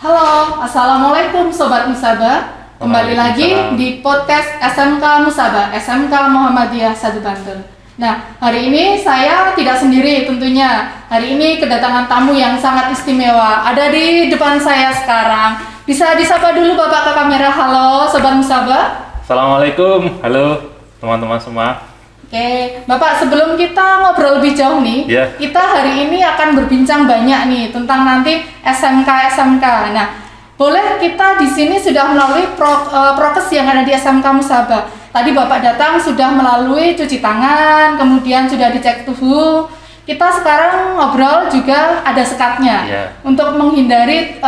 Halo, Assalamualaikum Sobat Musaba. Kembali lagi di podcast SMK Musaba, SMK Muhammadiyah 1 Bantul. Nah, hari ini saya tidak sendiri tentunya. Hari ini kedatangan tamu yang sangat istimewa. Ada di depan saya sekarang. Bisa disapa dulu Bapak ke kamera. Halo Sobat Musaba. Assalamualaikum, halo teman-teman semua. Oke, Bapak, sebelum kita ngobrol lebih jauh nih, kita hari ini akan berbincang banyak nih tentang nanti SMK. Nah, boleh kita di sini sudah melalui prokes yang ada di SMK Musaba. Tadi Bapak datang sudah melalui cuci tangan, kemudian sudah dicek suhu. Kita sekarang ngobrol juga ada sekatnya untuk menghindari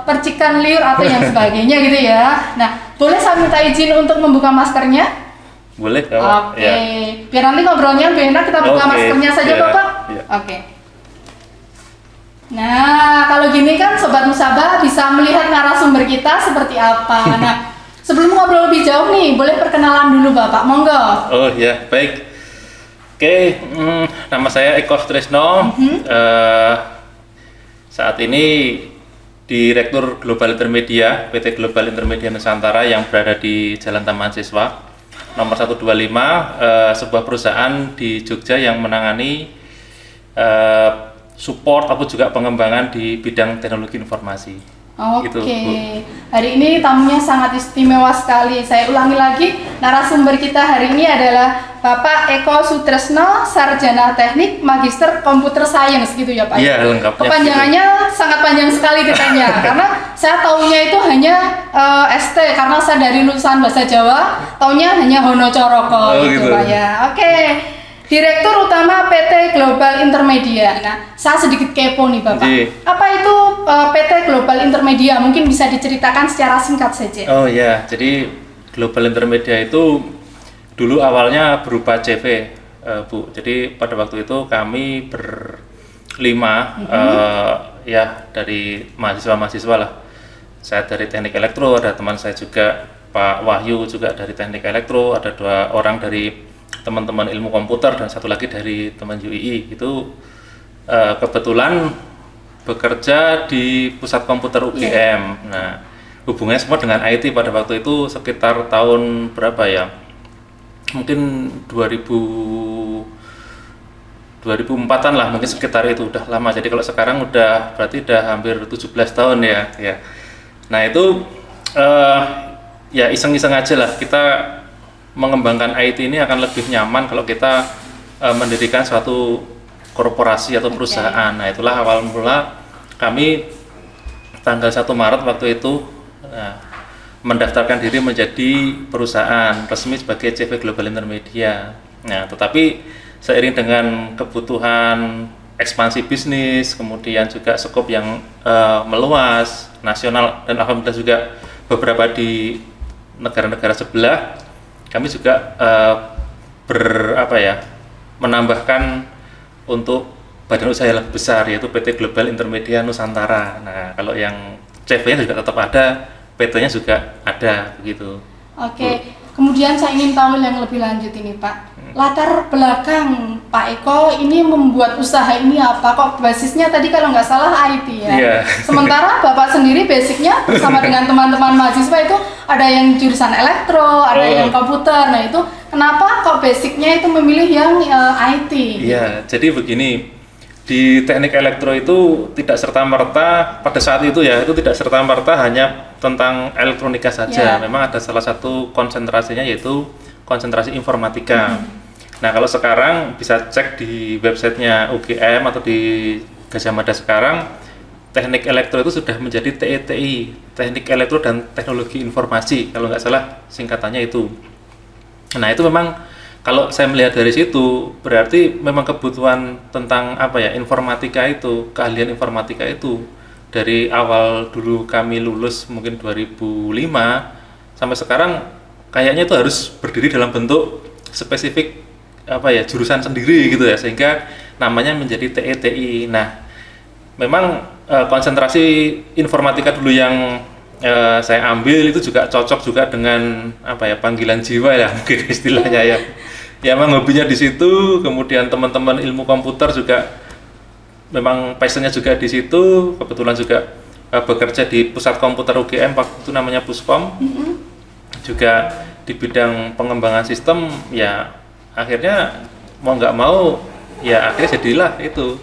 percikan liur atau yang sebagainya gitu ya. Nah, boleh saya minta izin untuk membuka maskernya? Boleh, Oke. Biar nanti ngobrolnya lebih enak, kita buka maskernya saja, Bapak. Oke. Nah, kalau gini kan Sobat Musaba bisa melihat narasumber kita seperti apa. Nah, sebelum ngobrol lebih jauh nih, boleh perkenalan dulu Bapak, monggo. Oh ya, baik. Oke, nama saya Eko Sutrisno. Saat ini Direktur Global Intermedia, PT Global Intermedia Nusantara yang berada di Jalan Taman Siswa. Nomor 125, sebuah perusahaan di Jogja yang menangani support ataupun juga pengembangan di bidang teknologi informasi. Oke, hari ini tamunya sangat istimewa sekali. Saya ulangi lagi, narasumber kita hari ini adalah Bapak Eko Sutrisno, Sarjana Teknik, Magister Computer Science gitu ya Pak? Iya, lengkapnya. Kepanjangannya sangat panjang sekali ditanya, karena saya taunya itu hanya ST, karena saya dari lulusan Bahasa Jawa, taunya hanya Hono Coroko gitu Pak ya. Oke. Direktur Utama PT Global Intermedia. Nah, saya sedikit kepo nih Bapak. Apa itu PT Global Intermedia? Mungkin bisa diceritakan secara singkat saja. Oh ya, jadi Global Intermedia itu dulu awalnya berupa CV, Bu. Jadi pada waktu itu kami berlima, ya dari mahasiswa lah. Saya dari Teknik Elektro, ada teman saya juga Pak Wahyu juga dari Teknik Elektro, ada 2 orang dari teman-teman ilmu komputer dan 1 lagi dari teman UII. Itu kebetulan bekerja di pusat komputer UGM. Nah, hubungannya semua dengan IT pada waktu itu sekitar tahun berapa ya? Mungkin 2004-an lah, mungkin sekitar itu, udah lama. Jadi kalau sekarang berarti udah hampir 17 tahun ya. Nah, itu ya iseng-iseng aja lah, kita mengembangkan IT ini akan lebih nyaman kalau kita mendirikan suatu korporasi atau perusahaan. Nah, itulah awal mula kami tanggal 1 Maret waktu itu mendaftarkan diri menjadi perusahaan resmi sebagai CV Global Intermedia. Nah, tetapi seiring dengan kebutuhan ekspansi bisnis, kemudian juga skop yang meluas, nasional, dan alhamdulillah juga beberapa di negara-negara sebelah, kami juga menambahkan untuk badan usaha yang lebih besar, yaitu PT Global Intermedia Nusantara. Nah, kalau yang CV-nya juga tetap ada, PT-nya juga ada, begitu. Oke, kemudian saya ingin tahu yang lebih lanjut ini Pak. Latar belakang Pak Eko ini membuat usaha ini apa? Kok basisnya tadi kalau nggak salah IT ya? Sementara Bapak sendiri basicnya bersama dengan teman-teman mahasiswa itu ada yang jurusan elektro, ada yang komputer. Nah, itu kenapa kok basicnya itu memilih yang IT? Iya, jadi begini, di teknik elektro itu tidak serta-merta pada saat itu ya, itu tidak serta-merta hanya tentang elektronika saja. Memang ada salah satu konsentrasinya, yaitu konsentrasi informatika. Nah, kalau sekarang bisa cek di websitenya UGM atau di Gajah Mada sekarang, teknik elektro itu sudah menjadi TETI, Teknik Elektro dan Teknologi Informasi, kalau nggak salah singkatannya itu. Nah, itu memang kalau saya melihat dari situ, berarti memang kebutuhan tentang informatika itu, keahlian informatika itu, dari awal dulu kami lulus mungkin 2005 sampai sekarang kayaknya itu harus berdiri dalam bentuk spesifik jurusan sendiri gitu ya, sehingga namanya menjadi TETI. Nah, memang konsentrasi informatika dulu yang saya ambil itu juga cocok juga dengan panggilan jiwa ya, mungkin istilahnya ya. Ya, memang hobinya di situ, kemudian teman-teman ilmu komputer juga memang passionnya juga di situ, kebetulan juga bekerja di pusat komputer UGM waktu itu namanya Puskom, juga di bidang pengembangan sistem, ya akhirnya mau nggak mau ya akhirnya jadilah itu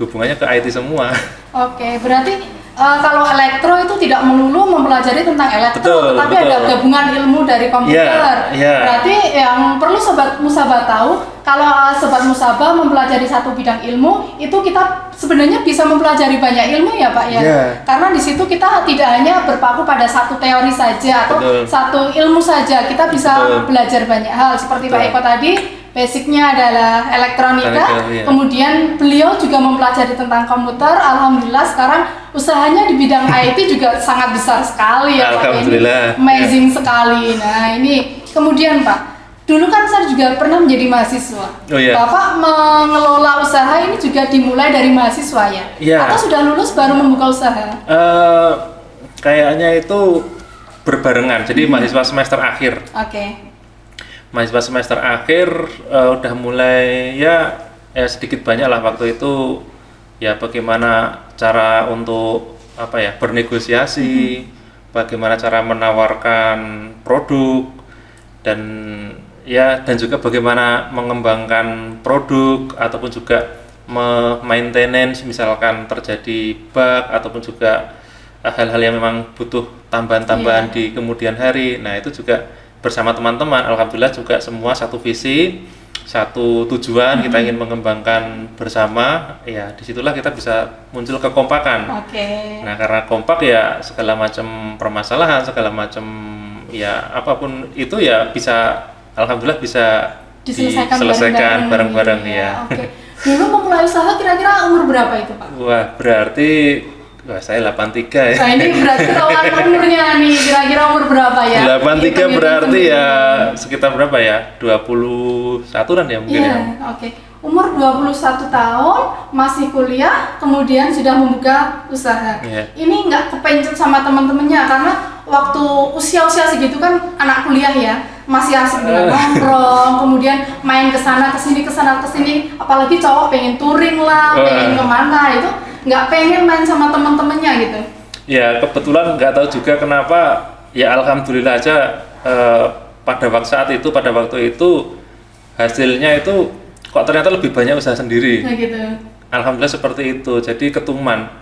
hubungannya ke IT semua. Oke, berarti kalau elektro itu tidak melulu mempelajari tentang elektro, Betul, tapi betul. ada gabungan ilmu dari komputer. Yeah. Berarti yang perlu Sobat Musabah tahu, kalau Sobat Musabah mempelajari satu bidang ilmu, itu kita sebenarnya bisa mempelajari banyak ilmu ya Pak ya. Yeah. Karena di situ kita tidak hanya berpaku pada satu teori saja atau Betul. satu ilmu saja, kita bisa Betul. belajar banyak hal. Seperti Betul. Pak Eko tadi, basicnya adalah elektronika, Iya. kemudian beliau juga mempelajari tentang komputer. Alhamdulillah sekarang usahanya di bidang IT juga sangat besar sekali ya Pak. Alhamdulillah. Ini amazing sekali. Nah ini kemudian Pak, dulu kan saya juga pernah menjadi mahasiswa. Oh, iya. Bapak mengelola usaha ini juga dimulai dari mahasiswa ya? Iya. Atau sudah lulus baru membuka usaha? Kayaknya itu berbarengan, jadi mahasiswa semester akhir. Oke. Mahasiswa semester akhir udah mulai ya sedikit banyak lah waktu itu ya bagaimana cara untuk apa ya bernegosiasi, bagaimana cara menawarkan produk dan juga bagaimana mengembangkan produk ataupun juga maintenance misalkan terjadi bug ataupun juga hal-hal yang memang butuh tambahan-tambahan di kemudian hari. Nah itu juga bersama teman-teman, alhamdulillah juga semua satu visi, satu tujuan, kita ingin mengembangkan bersama, ya disitulah kita bisa muncul kekompakan. Nah karena kompak ya segala macam permasalahan, segala macam ya apapun itu ya bisa, alhamdulillah bisa diselesaikan bareng-bareng ya. Oke. Dulu memulai usaha kira-kira umur berapa itu Pak? Wah berarti saya 83 ya. Nah ini berarti tahuan umurnya nih, kira-kira umur berapa ya? 83 berarti ya sekitar berapa ya? 21-an ya mungkin ya. Oke. Umur 21 tahun, masih kuliah, kemudian sudah membuka usaha. Ini nggak kepencet sama teman-temannya karena waktu usia-usia segitu kan anak kuliah ya, masih asik dengan nongkrong, kemudian main kesana kesini, apalagi cowok pengen touring lah, pengen kemana itu nggak pengen main sama teman-temannya gitu. Ya kebetulan nggak tahu juga kenapa ya alhamdulillah aja pada waktu itu hasilnya itu kok ternyata lebih banyak usaha sendiri. Nah gitu. Alhamdulillah seperti itu. Jadi ketuman.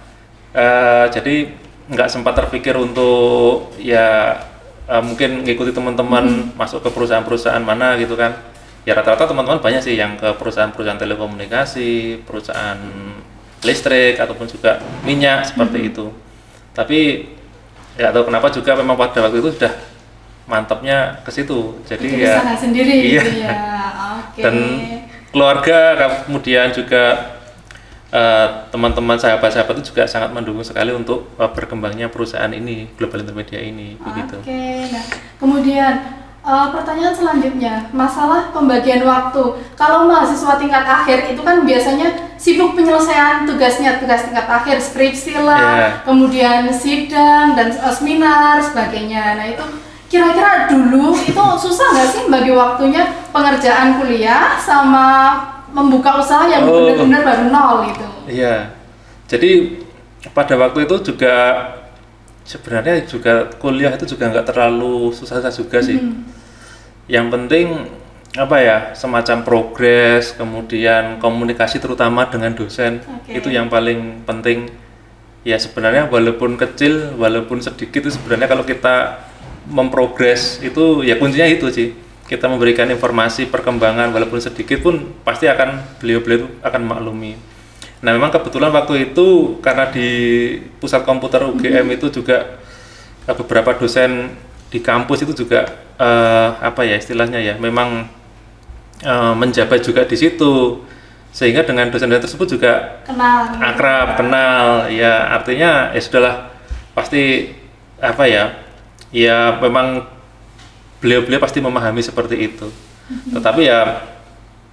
Jadi nggak sempat terpikir untuk ya mungkin ngikuti teman-teman masuk ke perusahaan-perusahaan mana gitu kan. Ya rata-rata teman-teman banyak sih yang ke perusahaan-perusahaan telekomunikasi, perusahaan listrik ataupun juga minyak seperti itu. Tapi nggak tahu kenapa juga memang pada waktu itu sudah mantapnya ke situ. Jadi ya usaha sendiri iya. gitu ya. Oke. Dan keluarga kemudian juga teman-teman sahabat-sahabat itu juga sangat mendukung sekali untuk berkembangnya perusahaan ini, Global Intermedia ini begitu. Oke. Nah, kemudian pertanyaan selanjutnya, masalah pembagian waktu. Kalau mahasiswa tingkat akhir itu kan biasanya sibuk penyelesaian tugas tingkat akhir, skripsi lah, kemudian sidang dan seminar sebagainya. Nah itu kira-kira dulu itu susah nggak sih bagi waktunya pengerjaan kuliah sama membuka usaha yang benar-benar baru nol gitu? Iya. Jadi pada waktu itu juga sebenarnya juga kuliah itu juga nggak terlalu susah juga sih. Yang penting apa ya semacam progres, kemudian komunikasi terutama dengan dosen itu yang paling penting. Ya sebenarnya walaupun kecil, walaupun sedikit itu sebenarnya kalau kita memprogres itu ya kuncinya itu sih. Kita memberikan informasi perkembangan walaupun sedikit pun pasti akan beliau-beliau akan maklumi. Nah memang kebetulan waktu itu karena di pusat komputer UGM itu juga beberapa dosen di kampus itu juga apa ya istilahnya ya memang menjabat juga di situ sehingga dengan dosen-dosen tersebut juga akrab kenal ya artinya ya sudahlah pasti apa ya memang beliau-beliau pasti memahami seperti itu. Tetapi ya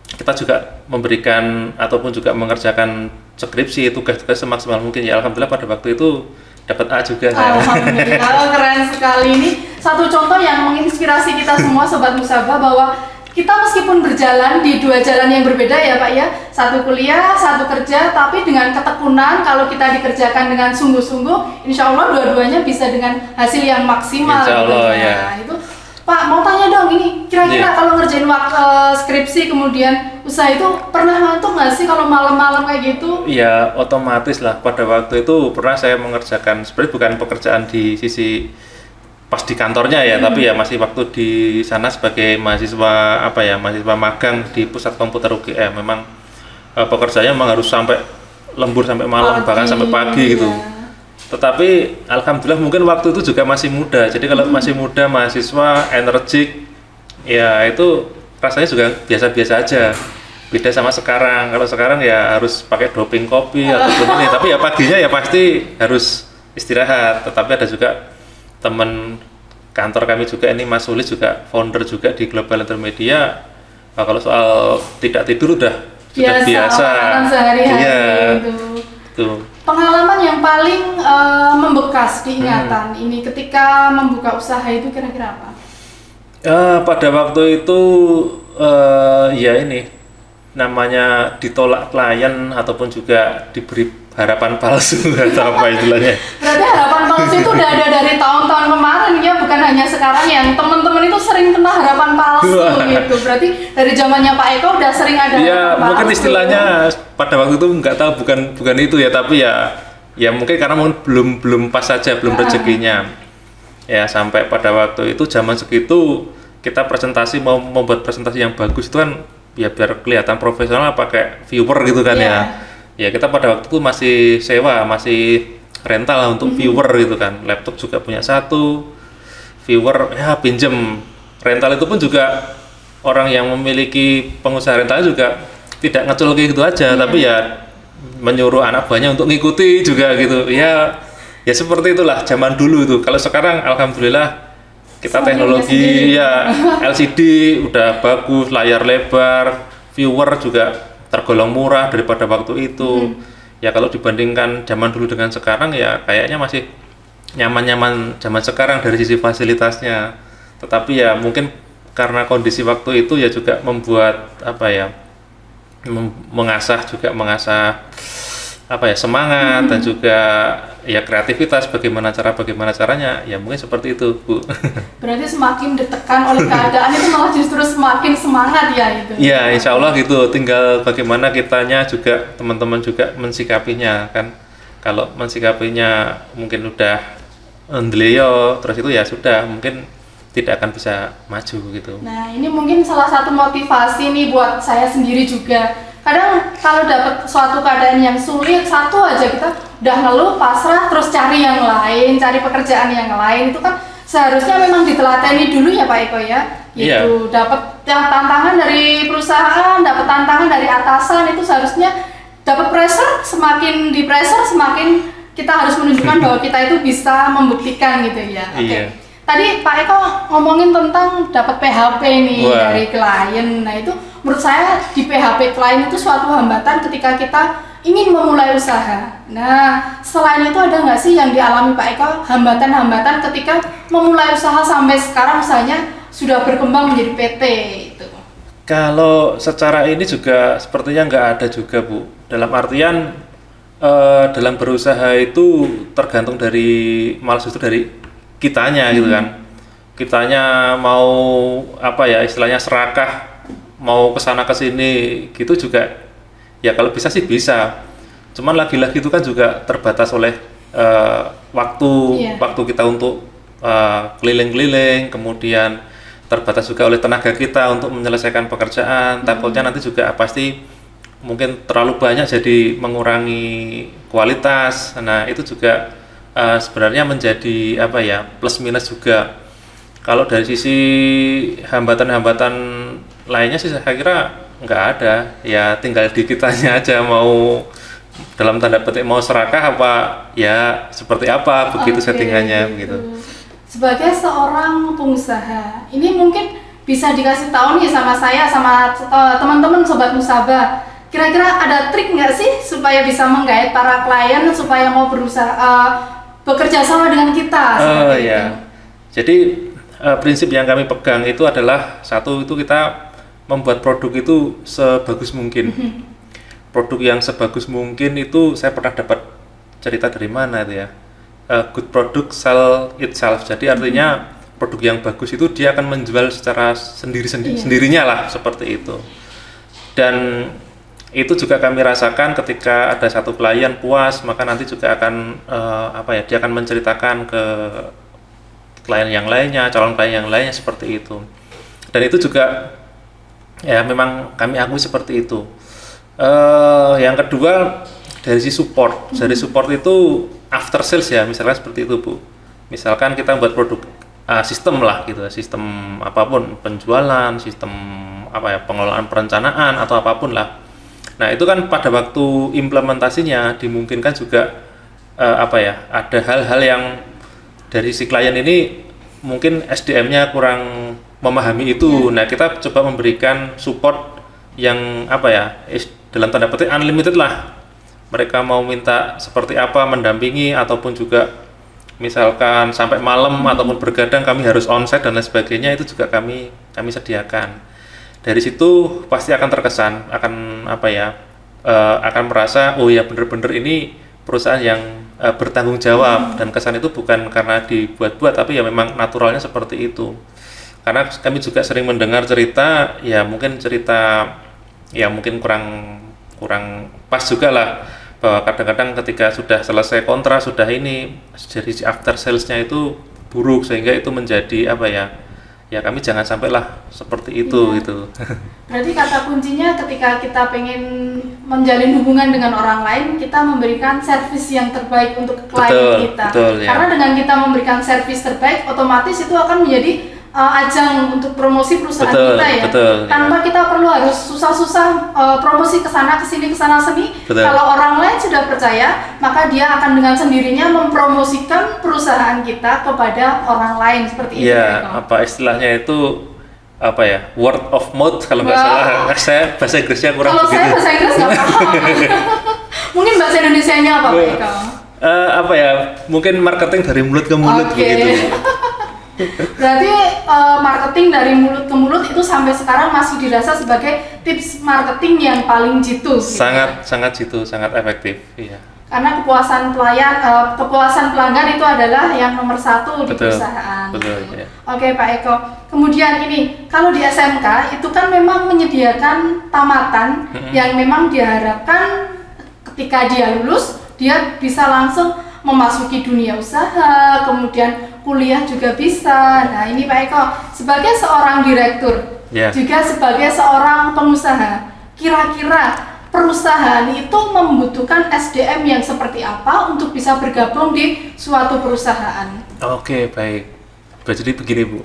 kita juga memberikan ataupun juga mengerjakan skripsi tugas-tugas semaksimal mungkin ya alhamdulillah pada waktu itu dapat A juga saya. Alhamdulillah keren sekali ini satu contoh yang menginspirasi kita semua Sobat Musabah bahwa kita meskipun berjalan di dua jalan yang berbeda ya Pak ya, satu kuliah, satu kerja, tapi dengan ketekunan kalau kita dikerjakan dengan sungguh-sungguh, insya Allah dua-duanya bisa dengan hasil yang maksimal. Insya Allah gitu. ya. Nah, itu Pak mau tanya dong ini, kira-kira kalau ngerjain skripsi kemudian usaha itu pernah ngantuk nggak sih kalau malam-malam kayak gitu? Ya otomatis lah, pada waktu itu pernah saya mengerjakan, sebenarnya bukan pekerjaan di sisi pas di kantornya ya, tapi ya masih waktu di sana sebagai mahasiswa mahasiswa magang di pusat komputer UGM. Memang pekerjaannya memang harus sampai lembur sampai malam, bahkan sampai pagi gitu. Tetapi alhamdulillah mungkin waktu itu juga masih muda, jadi kalau masih muda, mahasiswa, energik, ya itu rasanya juga biasa-biasa aja. Beda sama sekarang, kalau sekarang ya harus pakai doping kopi ataupun ini, tapi ya paginya ya pasti harus istirahat. Tetapi ada juga teman kantor kami juga ini, Mas Sulis juga founder juga di Global Intermedia. Nah, kalau soal tidak tidur sudah biasa. Iya. Itu. Pengalaman yang paling membekas diingatan ini ketika membuka usaha itu kira-kira apa? Pada waktu itu ya ini namanya ditolak klien ataupun juga diberi harapan palsu atau apa istilahnya. Berarti harapan palsu itu udah ada dari tahun-tahun kemarin ya, bukan hanya sekarang yang teman-teman itu sering kena harapan palsu gitu. Berarti dari zamannya Pak Eko udah sering ada ya, mungkin palsu. Istilahnya pada waktu itu nggak tahu, bukan itu ya, tapi ya mungkin karena mungkin belum pas saja, belum rezekinya. Ya sampai pada waktu itu zaman segitu kita presentasi mau membuat presentasi yang bagus itu kan ya biar kelihatan profesional pakai viewer gitu kan ya. Ya kita pada waktu itu masih sewa, masih rental lah untuk viewer gitu kan. Laptop juga punya satu, viewer ya pinjem. Rental itu pun juga orang yang memiliki pengusaha rental juga tidak ngecul kayak gitu aja, tapi ya menyuruh anak buahnya untuk ngikuti juga gitu. Ya seperti itulah zaman dulu itu. Kalau sekarang alhamdulillah kita teknologi ya LCD udah bagus, layar lebar, viewer juga tergolong murah daripada waktu itu. Ya kalau dibandingkan zaman dulu dengan sekarang ya kayaknya masih nyaman-nyaman zaman sekarang dari sisi fasilitasnya. Tetapi ya mungkin karena kondisi waktu itu ya juga membuat mengasah semangat dan juga ya kreativitas bagaimana caranya ya mungkin seperti itu Bu. Berarti semakin ditekan oleh keadaan itu malah justru semakin semangat ya itu. Ya insya Allah gitu, tinggal bagaimana kitanya juga teman-teman juga mensikapinya kan. Kalau mensikapinya mungkin udah ndeleo terus itu ya sudah mungkin tidak akan bisa maju gitu. Nah ini mungkin salah satu motivasi nih buat saya sendiri juga. Kadang kalau dapat suatu keadaan yang sulit, satu aja kita udah ngeluh, pasrah, terus cari yang lain, cari pekerjaan yang lain. Itu kan seharusnya memang ditelateni dulu ya Pak Eko ya. Itu dapat tantangan dari perusahaan, dapat tantangan dari atasan, itu seharusnya dapat pressure, semakin di pressure semakin kita harus menunjukkan bahwa kita itu bisa membuktikan gitu ya. Oke. Tadi Pak Eko ngomongin tentang dapat PHP nih dari klien. Nah itu menurut saya di PHP klien itu suatu hambatan ketika kita ingin memulai usaha. Nah selain itu ada nggak sih yang dialami Pak Eko hambatan-hambatan ketika memulai usaha sampai sekarang usahanya sudah berkembang menjadi PT itu? Kalau secara ini juga sepertinya nggak ada juga Bu. Dalam artian dalam berusaha itu tergantung dari dari kitanya gitu kan. Kitanya mau istilahnya serakah, mau kesana kesini gitu juga ya kalau bisa sih bisa. Cuman lagi-lagi itu kan juga terbatas oleh waktu kita untuk keliling-keliling, kemudian terbatas juga oleh tenaga kita untuk menyelesaikan pekerjaan. Takutnya nanti juga pasti mungkin terlalu banyak jadi mengurangi kualitas. Nah itu juga sebenarnya menjadi plus minus juga. Kalau dari sisi hambatan-hambatan lainnya sih saya kira nggak ada, ya tinggal di kitanya aja mau dalam tanda petik mau serakah apa ya seperti apa begitu settingannya begitu. Sebagai seorang pengusaha ini mungkin bisa dikasih tahu nih sama saya sama teman-teman Sobat Musabah, kira-kira ada trik nggak sih supaya bisa menggait para klien supaya mau berusaha bekerja sama dengan kita. Jadi prinsip yang kami pegang itu adalah satu itu kita membuat produk itu sebagus mungkin. Produk yang sebagus mungkin itu saya pernah dapat cerita dari mana itu ya. Good product sell itself. Jadi artinya produk yang bagus itu dia akan menjual secara sendirinya lah, seperti itu. Dan itu juga kami rasakan ketika ada satu klien puas, maka nanti juga akan dia akan menceritakan ke klien yang lainnya, calon klien yang lainnya, seperti itu. Dan itu juga ya memang kami akui seperti itu. Yang kedua dari si support. Dari support itu after sales ya, misalkan seperti itu Bu. Misalkan kita buat produk sistem lah gitu, sistem apapun, penjualan, sistem pengelolaan perencanaan atau apapun lah. Nah itu kan pada waktu implementasinya dimungkinkan juga ada hal-hal yang dari si klien ini mungkin SDM-nya kurang memahami itu. Nah kita coba memberikan support yang dalam tanda petik unlimited lah. Mereka mau minta seperti apa, mendampingi ataupun juga misalkan sampai malam ataupun bergadang kami harus onsite dan lain sebagainya, itu juga kami sediakan. Dari situ pasti akan terkesan, akan merasa oh ya bener-bener ini perusahaan yang bertanggung jawab, dan kesan itu bukan karena dibuat-buat tapi ya memang naturalnya seperti itu. Karena kami juga sering mendengar cerita mungkin kurang pas juga lah, bahwa kadang-kadang ketika sudah selesai kontrak, sudah ini dari after sales-nya itu buruk, sehingga itu menjadi kami jangan sampailah seperti itu gitu. Berarti kata kuncinya ketika kita pengen menjalin hubungan dengan orang lain, kita memberikan servis yang terbaik untuk klien kita. Karena dengan kita memberikan servis terbaik, otomatis itu akan menjadi ajang untuk promosi perusahaan kita ya. Tanpa kita perlu harus susah-susah promosi kesana kesini sini. Kalau orang lain sudah percaya, maka dia akan dengan sendirinya mempromosikan perusahaan kita kepada orang lain, seperti itu. Iya, istilahnya itu word of mouth kalau nggak salah. Saya bahasa Inggrisnya kurang begitu. Kalau saya bahasa Inggris nggak paham. Mungkin bahasa Indonesianya apa Pak Eko? Mungkin marketing dari mulut ke mulut begitu. Berarti marketing dari mulut ke mulut itu sampai sekarang masih dirasa sebagai tips marketing yang paling jitu. Sangat jitu, sangat efektif. Iya. Karena kepuasan pelanggan itu adalah yang nomor satu di perusahaan. Betul. Ya. Oke Pak Eko. Kemudian ini kalau di SMK itu kan memang menyediakan tamatan yang memang diharapkan ketika dia lulus dia bisa langsung memasuki dunia usaha, kemudian kuliah juga bisa. Nah ini Pak Eko, sebagai seorang direktur, juga sebagai seorang pengusaha, kira-kira perusahaan itu membutuhkan SDM yang seperti apa untuk bisa bergabung di suatu perusahaan? Oke, baik. Jadi begini Bu,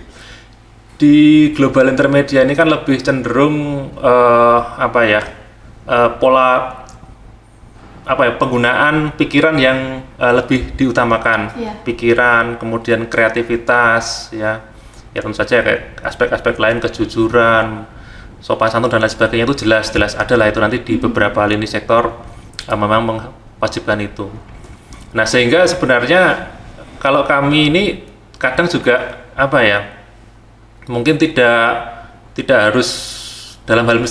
di global intermedia ini kan lebih cenderung pola penggunaan pikiran yang lebih diutamakan. Pikiran, kemudian kreativitas, ya tentu saja kayak aspek-aspek lain, kejujuran, sopan santun dan lain sebagainya itu jelas ada lah, itu nanti di beberapa lini sektor memang mewajibkan itu. Nah sehingga sebenarnya kalau kami ini kadang juga mungkin tidak harus dalam hal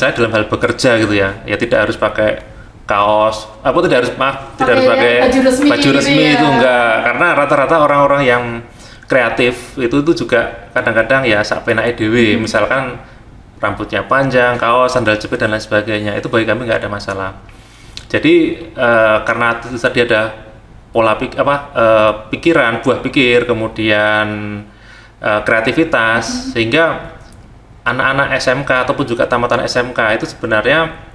bekerja gitu ya tidak harus pakai kaos, tidak harus pakai baju resmi gitu itu enggak, karena rata-rata orang-orang yang kreatif itu juga kadang-kadang sak penake dhewe, misalkan rambutnya panjang, kaos, sandal jepit dan lain sebagainya, itu bagi kami nggak ada masalah. Jadi karena itu tadi ada pola pikiran, buah pikir, kemudian kreativitas, sehingga anak-anak SMK ataupun juga tamatan SMK itu sebenarnya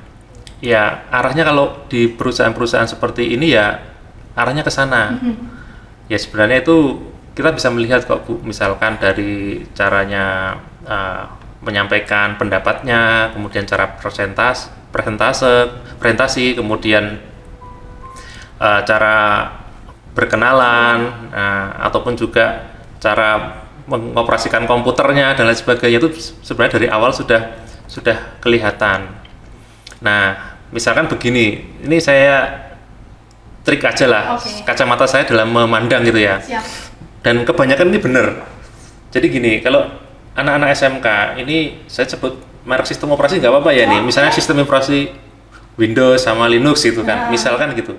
arahnya kalau di perusahaan-perusahaan seperti ini arahnya ke sana. Ya sebenarnya itu kita bisa melihat kok Bu, misalkan dari caranya menyampaikan pendapatnya, kemudian cara presentasi, kemudian cara berkenalan, ataupun juga cara mengoperasikan komputernya dan lain sebagainya, itu sebenarnya dari awal sudah kelihatan. Nah misalkan begini, ini saya trik aja lah, kacamata saya dalam memandang gitu ya. Siap. Dan kebanyakan ini benar. Jadi gini, kalau anak-anak SMK ini saya sebut merek sistem operasi nggak apa-apa ya nih. Misalnya sistem operasi Windows sama Linux gitu kan, misalkan gitu.